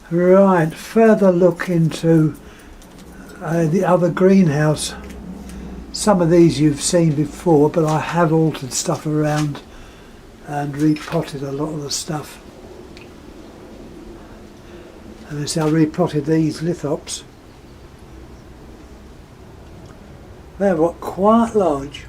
Right, further look into the other greenhouse. Some of these you've seen before, but I have altered stuff around and repotted a lot of the stuff. And you see, I repotted these lithops. They're quite large.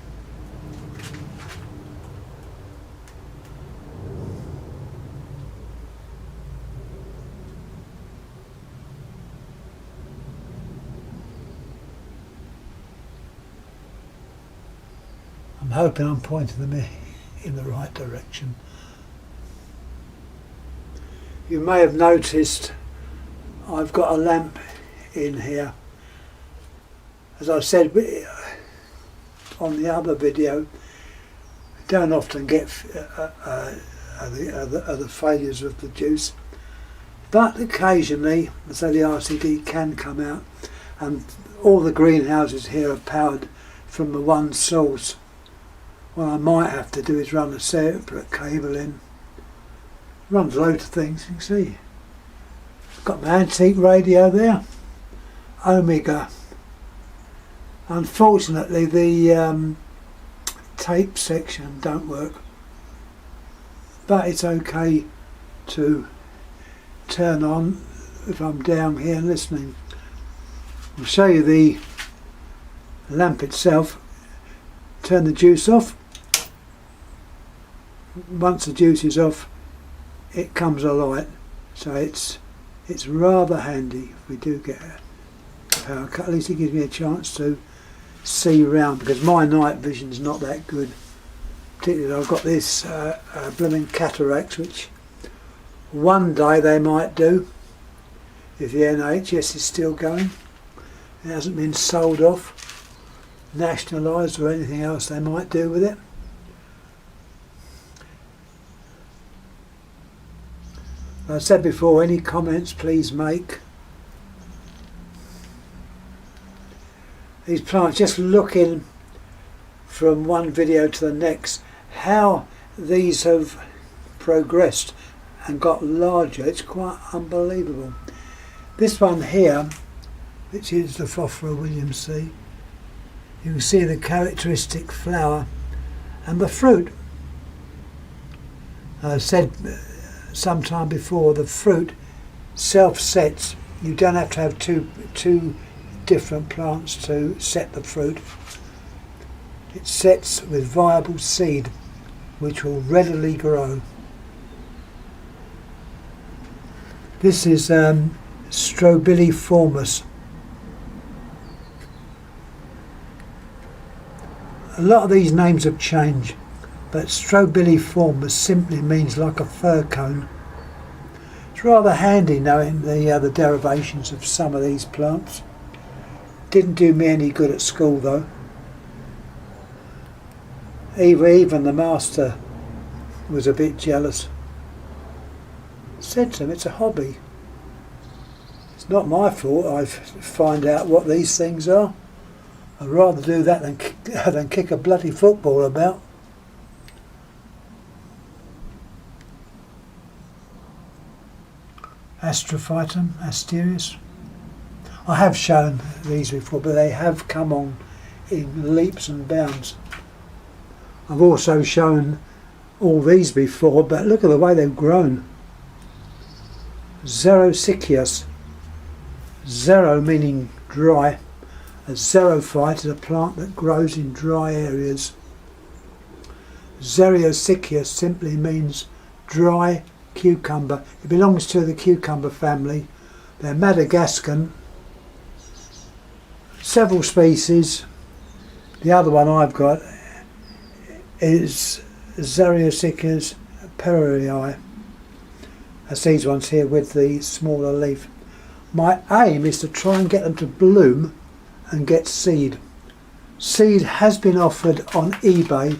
I'm hoping I'm pointing them in the right direction. You may have noticed I've got a lamp in here. As I said on the other video, I don't often get other failures of the juice, but occasionally, so the RCD can come out, and all the greenhouses here are powered from the one source. What I might have to do is run a separate cable in. Runs loads of things, you can see. Got my antique radio there, Omega. Unfortunately the tape section don't work, but it's okay to turn on if I'm down here listening. I'll show you the lamp itself. Turn the juice off. Once the juice is off, it comes alight, so it's rather handy if we do get a power cut. At least it gives me a chance to see round, because my night vision's not that good. Particularly I've got this blooming cataracts, which one day they might do if the NHS is still going. It hasn't been sold off, nationalised, or anything else they might do with it. I said before, any comments please make. These plants, just looking from one video to the next, how these have progressed and got larger, it's quite unbelievable. This one here, which is the Phophora Williamsii, you can see the characteristic flower and the fruit. I said sometime before, the fruit self-sets. You don't have to have two different plants to set the fruit. It sets with viable seed which will readily grow. This is Strobiliformis. A lot of these names have changed, but Strobiliformis simply means like a fir cone. It's rather handy knowing the derivations of some of these plants. Didn't do me any good at school though. Even the master was a bit jealous. Said to him, it's a hobby. It's not my fault I find out what these things are. I'd rather do that than kick a bloody football about. Astrophytum asterius. I have shown these before, but they have come on in leaps and bounds. I've also shown all these before, but look at the way they've grown. Xerosichius. Xero meaning dry. A xerophyte is a plant that grows in dry areas. Xerosichius simply means dry cucumber. It belongs to the cucumber family. They're Madagascan. Several species. The other one I've got is Xerosichius pererii. That's these ones here with the smaller leaf. My aim is to try and get them to bloom and get seed. Seed has been offered on eBay,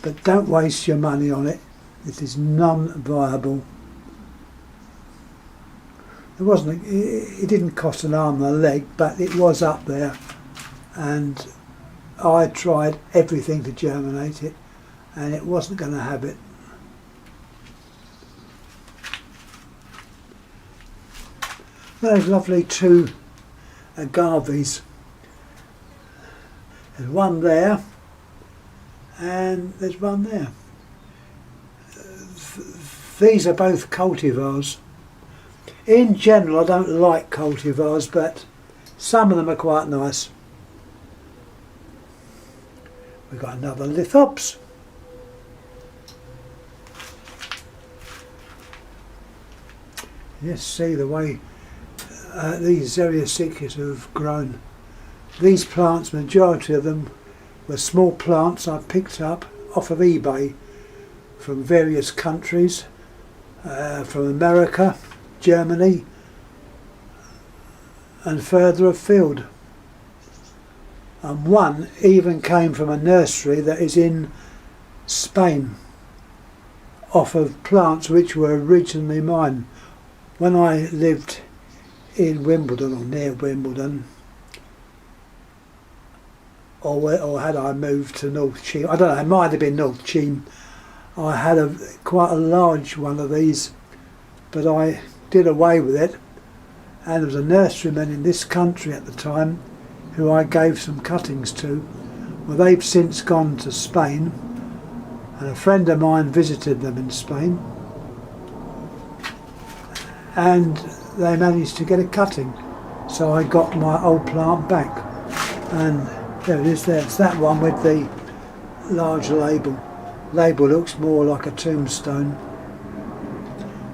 but don't waste your money on it. It is non-viable. It didn't cost an arm and a leg, but it was up there, and I tried everything to germinate it, and it wasn't going to have it. Those lovely two agaves. There's one there and there's one there. These are both cultivars. In general I don't like cultivars, but some of them are quite nice. We've got another lithops. Yes, see the way these Xeriaceous have grown. These plants, majority of them were small plants I picked up off of eBay from various countries, from America, Germany and further afield. And one even came from a nursery that is in Spain, off of plants which were originally mine. When I lived in Wimbledon or near Wimbledon, or had I moved to North Cheam, I don't know, it might have been North Cheam, I had quite a large one of these, but I did away with it, and there was a nurseryman in this country at the time who I gave some cuttings to. Well, they've since gone to Spain, and a friend of mine visited them in Spain, and they managed to get a cutting, so I got my old plant back, and there it is there. It's that one with the large label. Label looks more like a tombstone.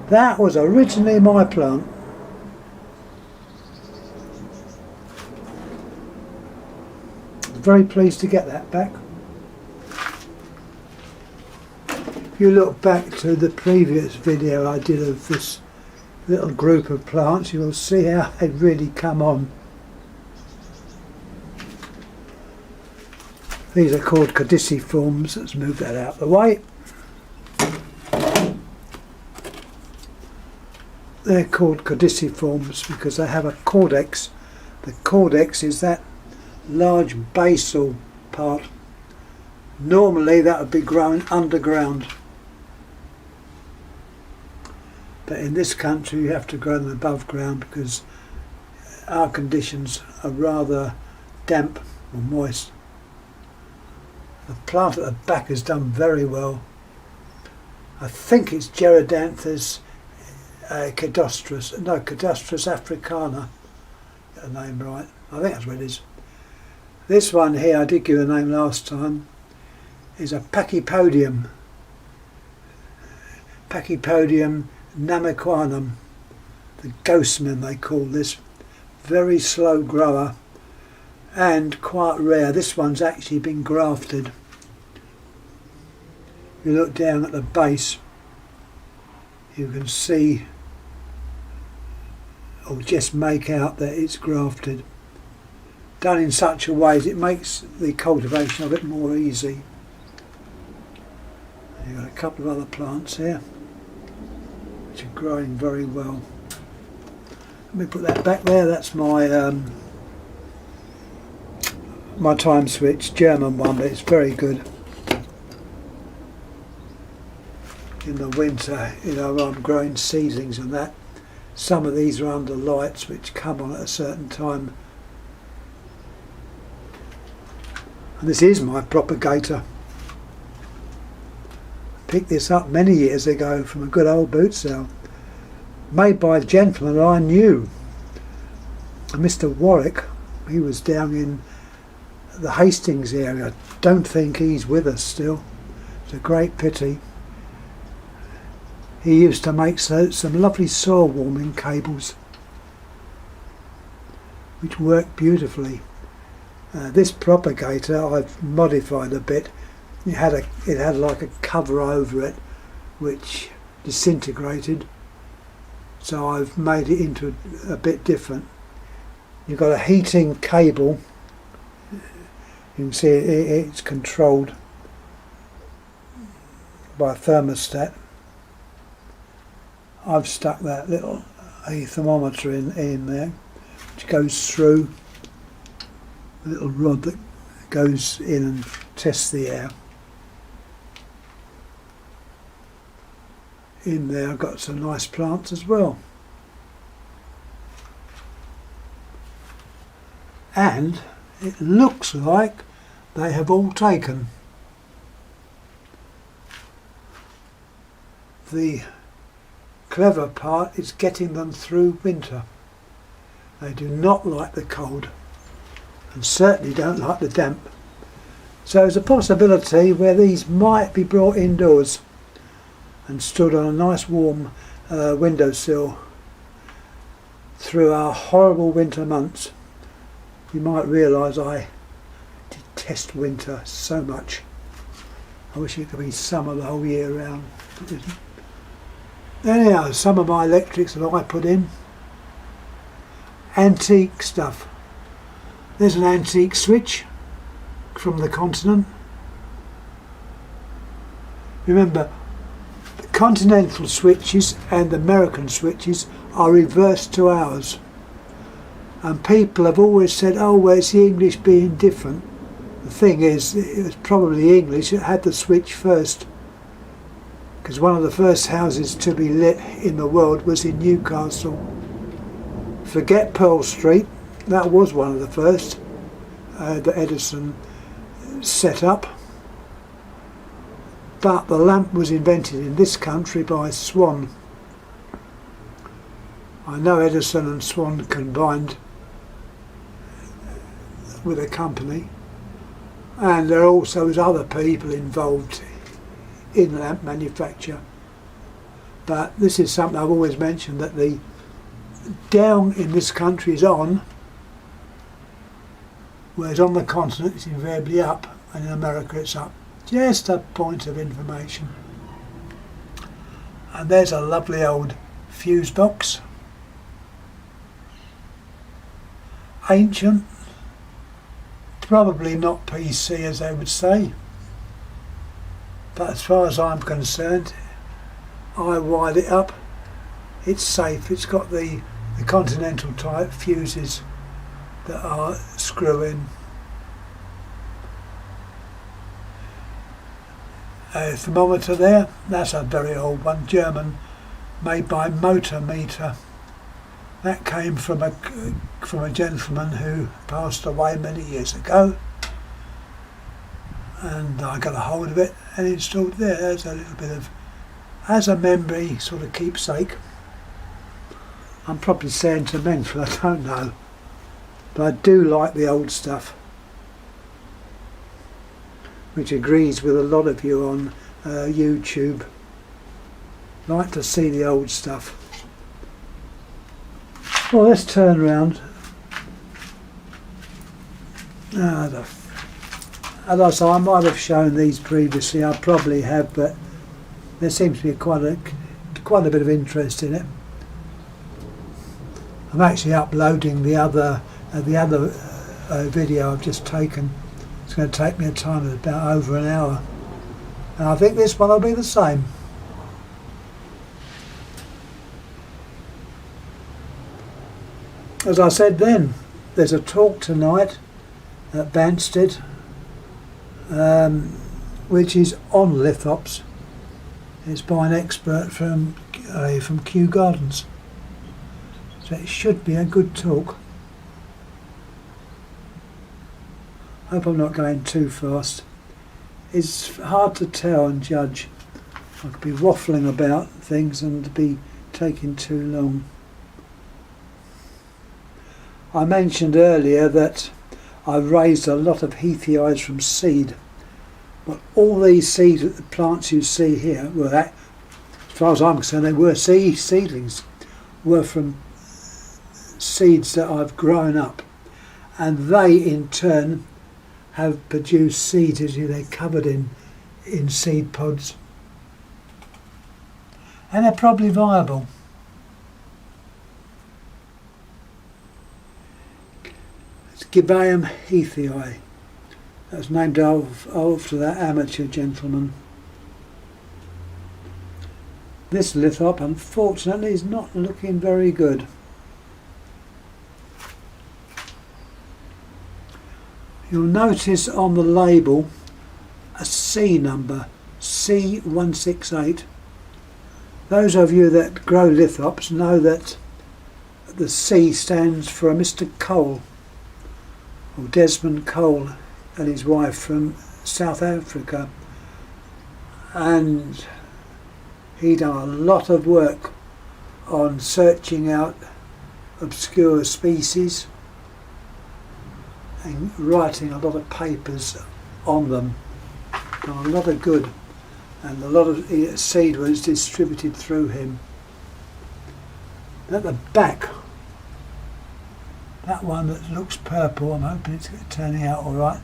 That was originally my plant. Very pleased to get that back. If you look back to the previous video I did of this little group of plants, you'll see how they've really come on. These are called caudiciforms. Let's move that out of the way. They're called caudiciforms because they have a caudex. The caudex is that large basal part. Normally that would be grown underground, but in this country you have to grow them above ground because our conditions are rather damp or moist. The plant at the back has done very well. I think it's Gerodanthus Caudastris africana. Get the name right. I think that's what it is. This one here, I did give a name last time, is a Pachypodium. Pachypodium namaquanum. The ghostman they call this. Very slow grower and quite rare. This one's actually been grafted. If you look down at the base, you can see, or just make out that it's grafted. Done in such a way as it makes the cultivation of it more easy. You've got a couple of other plants here which are growing very well. Let me put that back there. That's my my time switch, German one, but it's very good. In the winter, you know, I'm growing seedlings and that. Some of these are under lights which come on at a certain time. And this is my propagator. I picked this up many years ago from a good old boot sale, made by a gentleman I knew, Mr. Warwick. He was down in the Hastings area. I don't think he's with us still. It's a great pity. He used to make some lovely soil warming cables which work beautifully. This propagator I've modified a bit. It had like a cover over it which disintegrated, so I've made it into a bit different. You've got a heating cable. You can see it's controlled by a thermostat. I've stuck that little thermometer in there, which goes through a little rod that goes in and tests the air. In there I've got some nice plants as well. and it looks like they have all taken. The clever part is getting them through winter. They do not like the cold and certainly don't like the damp. So there's a possibility where these might be brought indoors and stood on a nice warm windowsill through our horrible winter months. You might realise I detest winter so much. I wish it could be summer the whole year round. It isn't. Anyhow, some of my electrics that I put in, antique stuff. There's an antique switch from the continent. Remember, the continental switches and American switches are reversed to ours. And people have always said, oh, well, it's the English being different. The thing is, it was probably English that had the switch first. Because one of the first houses to be lit in the world was in Newcastle. Forget Pearl Street, that was one of the first that Edison set up. But the lamp was invented in this country by Swan. I know Edison and Swan combined with a company, and there also was other people involved in lamp manufacture. But this is something I've always mentioned, that the down in this country is on, whereas on the continent it's invariably up, and in America it's up. Just a point of information. And there's a lovely old fuse box. Ancient, probably not PC as they would say, but as far as I'm concerned, I wired it up. It's safe. It's got the continental type fuses that are screw in. A thermometer there, that's a very old one, German, made by Motor Meter. That came from a gentleman who passed away many years ago, and I got a hold of it and installed there as a little bit of, as a memory sort of keepsake. I'm probably sentimental, I don't know, but I do like the old stuff, which agrees with a lot of you on YouTube. Like to see the old stuff. Well, let's turn round. As I say, I might have shown these previously, I probably have, but there seems to be quite a bit of interest in it. I'm actually uploading the other video I've just taken. It's going to take me a time of about over an hour, and I think this one will be the same. As I said then, there's a talk tonight at Banstead which is on lithops. It's by an expert from Kew Gardens, so it should be a good talk. Hope I'm not going too fast. It's hard to tell and judge. I could be waffling about things and be taking too long. I mentioned earlier that I've raised a lot of Heathii from seed, but all these seeds, the plants you see here, were, as far as I'm concerned, they were seedlings, were from seeds that I've grown up, and they in turn have produced seeds. As they're covered in seed pods, and they're probably viable. It's Gibbaeum Heathii. That was named after that amateur gentleman. This lithop, unfortunately, is not looking very good. You'll notice on the label a C number, C168. Those of you that grow lithops know that the C stands for a Mr. Cole. or Desmond Cole and his wife from South Africa, and he done a lot of work on searching out obscure species and writing a lot of papers on them. Done a lot of good, and a lot of seed was distributed through him. At the back, that one that looks purple, I'm hoping it's turning out all right.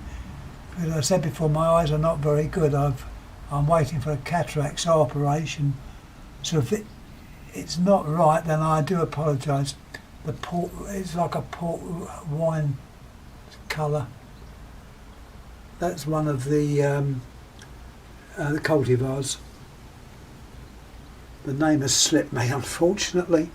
As I said before, my eyes are not very good. I'm waiting for a cataracts operation, so if it's not right, then I do apologise. The port, it's like a port wine colour. That's one of the cultivars. The name has slipped me, unfortunately.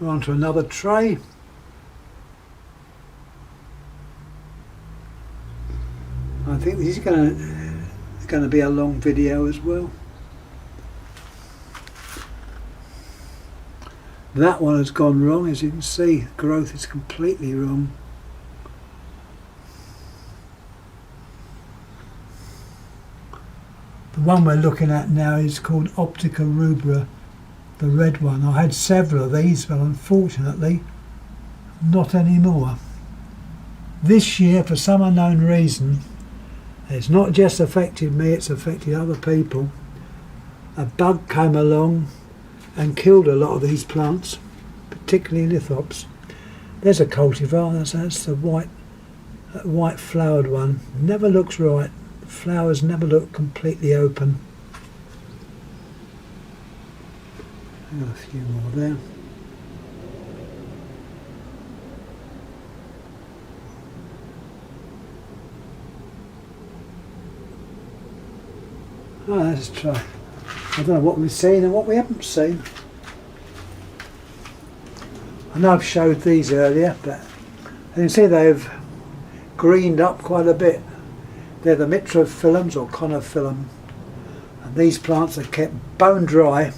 We're on to another tray. I think this is going to be a long video as well. That one has gone wrong, as you can see. Growth is completely wrong. The one we're looking at now is called Optica rubra, the red one. I had several of these, but unfortunately not anymore. This year, for some unknown reason, it's not just affected me, it's affected other people. A bug came along and killed a lot of these plants, particularly lithops. There's a cultivar, that's the white flowered one. Never looks right. The flowers never look completely open. Got a few more there. Oh, let's try. I don't know what we've seen and what we haven't seen. I know I've showed these earlier, but you can see they've greened up quite a bit. They're the Mitrophyllums or Conophyllum, and these plants are kept bone dry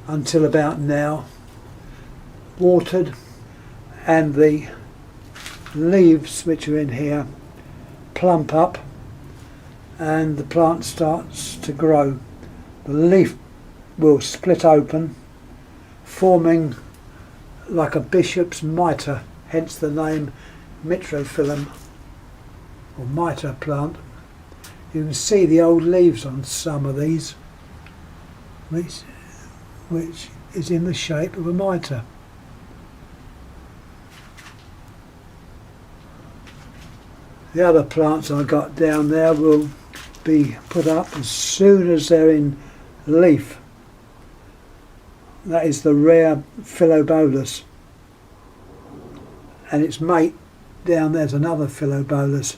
until about now, watered, and the leaves which are in here plump up and the plant starts to grow. The leaf will split open, forming like a bishop's mitre, hence the name Mitrophyllum or mitre plant. You can see the old leaves on some of these, which is in the shape of a mitre. The other plants I got down there will be put up as soon as they're in leaf. That is the rare Philobolus, and its mate down there's another Philobolus.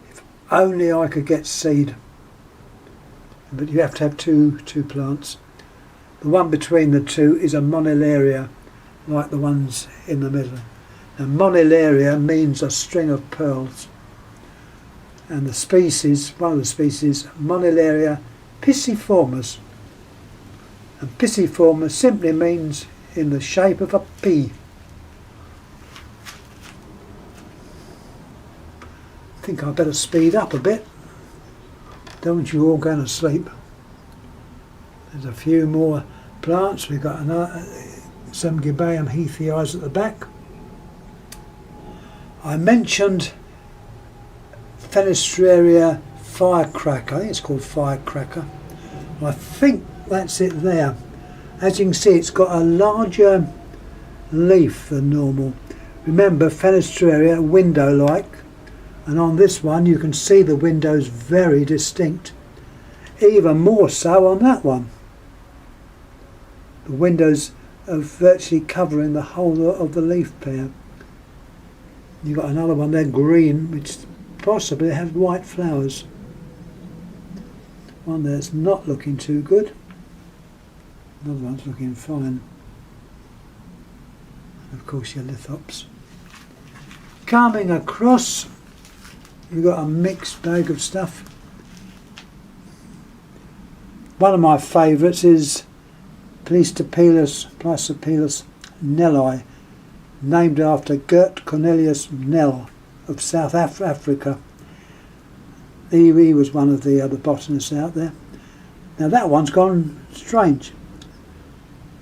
If only I could get seed, but you have to have two plants. The one between the two is a Monilaria, like the ones in the middle. And Monilaria means a string of pearls. And the species, one of the species, Monilaria pisciformis. And pisciformis simply means in the shape of a pea. I think I'd better speed up a bit. Don't want you all going to sleep. There's a few more plants. We've got some Gibeum heathii at the back. I mentioned Fenestraria firecracker. I think it's called firecracker. I think that's it there. As you can see, it's got a larger leaf than normal. Remember, Fenestraria window-like, and on this one you can see the windows very distinct. Even more so on that one. The windows are virtually covering the whole of the leaf pair. You've got another one there, green, which possibly has white flowers. One that's not looking too good. Another one's looking fine. of course your lithops. Coming across, you've got a mixed bag of stuff. One of my favourites is Pleistopilus Nelli, named after Gert Cornelius Nel of South Africa. He was one of the other botanists out there. Now that one's gone strange.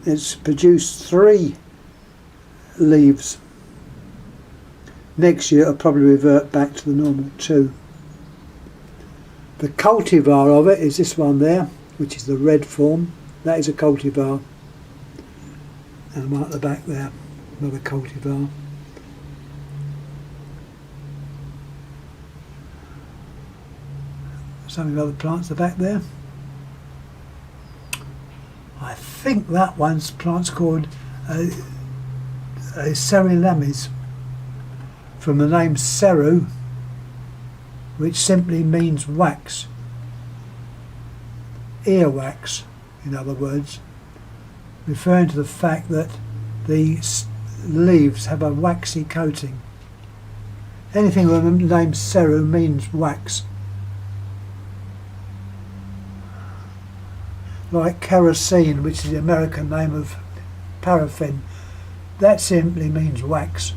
It's produced 3 leaves. Next year it'll probably revert back to the normal 2. The cultivar of it is this one there, which is the red form. That is a cultivar. And one at the back there, another cultivar. Some of the other plants are back there. I think that one's plant's called a Cerulamis, from the name ceru, which simply means wax, earwax in other words, referring to the fact that the leaves have a waxy coating. Anything with the name ceru means wax. Like kerosene, which is the American name of paraffin, that simply means wax.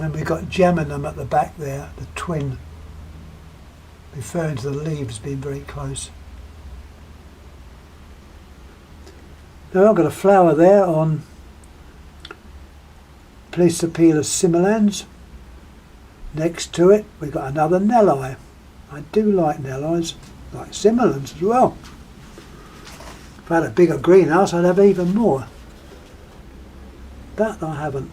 And we've got geminum at the back there, the twin, referring to the leaves being very close. Now I've got a flower there on Pleistopilus similans. Next to it we've got another Nelli. I do like Nellis, like similans as well. If I had a bigger greenhouse I'd have even more, but I haven't.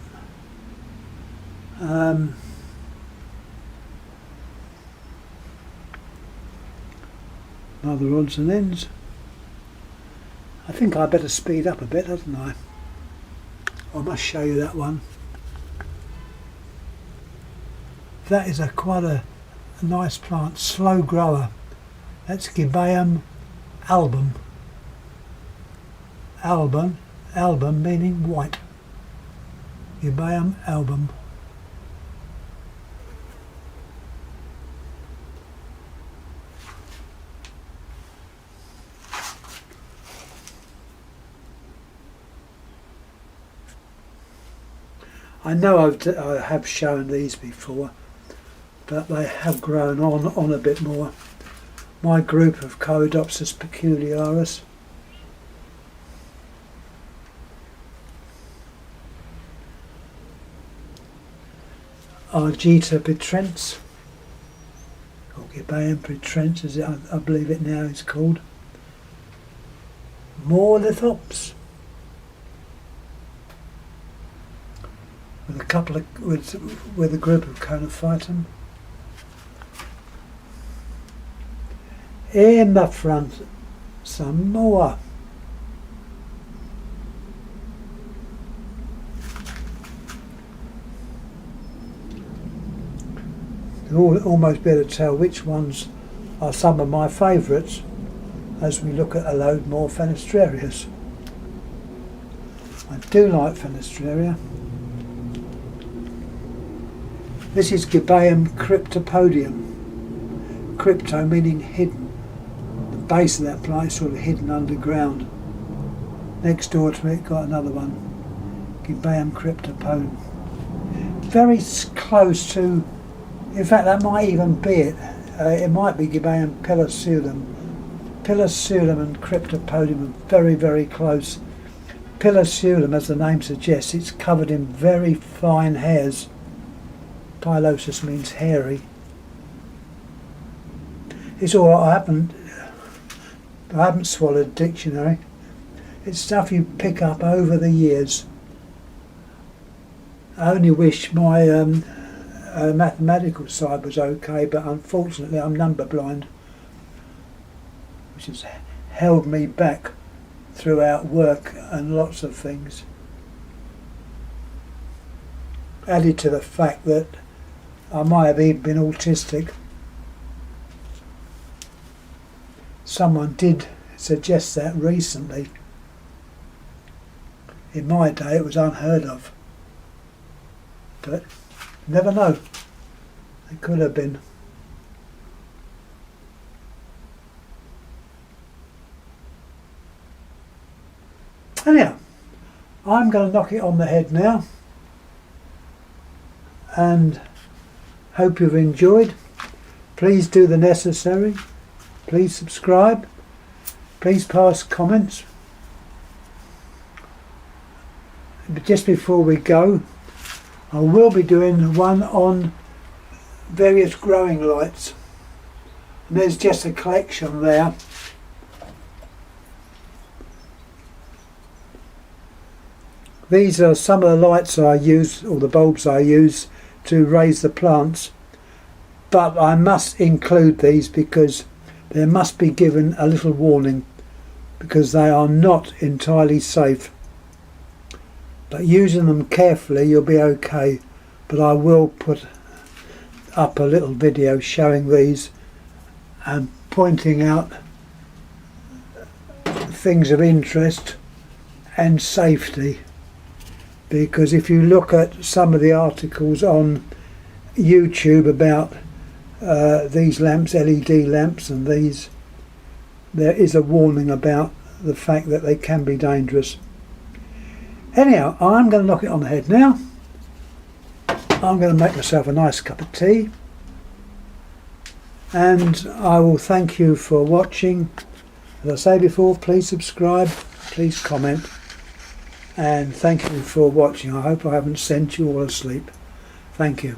Other odds and ends. I think I better speed up a bit, hadn't I? I must show you that one. That is quite a nice plant, slow grower. That's Gibbaeum album. Album meaning white. Gibbaeum album. I know I have shown these before, but they have grown on a bit more. My group of Coreopsis peculiaris. Argita petrens, or Gibbaeum petrens as I believe it now is called. More lithops. With a couple of with a group of Conophytum. In the front, some more. You'll almost be able to tell which ones are some of my favourites as we look at a load more Fenestrarius. I do like Fenestraria. This is Gibbaeum cryptopodium. Crypto meaning hidden. The base of that plant is sort of hidden underground. Next door to it got another one, Gibbaeum cryptopodium. Very close to, in fact that might even be it. It might be Gibbaeum pilosulum. Pilosulum and cryptopodium are very, very close. Pilosulum, as the name suggests, it's covered in very fine hairs. Pilosus means hairy. It's all right, I haven't swallowed a dictionary. It's stuff you pick up over the years. I only wish my mathematical side was okay, but unfortunately I'm number blind, which has held me back throughout work and lots of things. Added to the fact that I might have even been autistic. Someone did suggests that recently. In my day it was unheard of. But never know. It could have been. Anyhow, I'm going to knock it on the head now, and hope you've enjoyed. Please do the necessary. Please subscribe. Please pass comments. But just before we go, I will be doing one on various growing lights. And there's just a collection there. These are some of the lights I use, or the bulbs I use to raise the plants, but I must include these because they must be given a little warning, because they are not entirely safe. But using them carefully you'll be okay. But I will put up a little video showing these and pointing out things of interest and safety. Because if you look at some of the articles on YouTube about these lamps, LED lamps, and these, there is a warning about the fact that they can be dangerous. Anyhow, I'm going to knock it on the head now. I'm going to make myself a nice cup of tea, and I will thank you for watching. As I say before, please subscribe, please comment, and thank you for watching. I hope I haven't sent you all asleep. Thank you.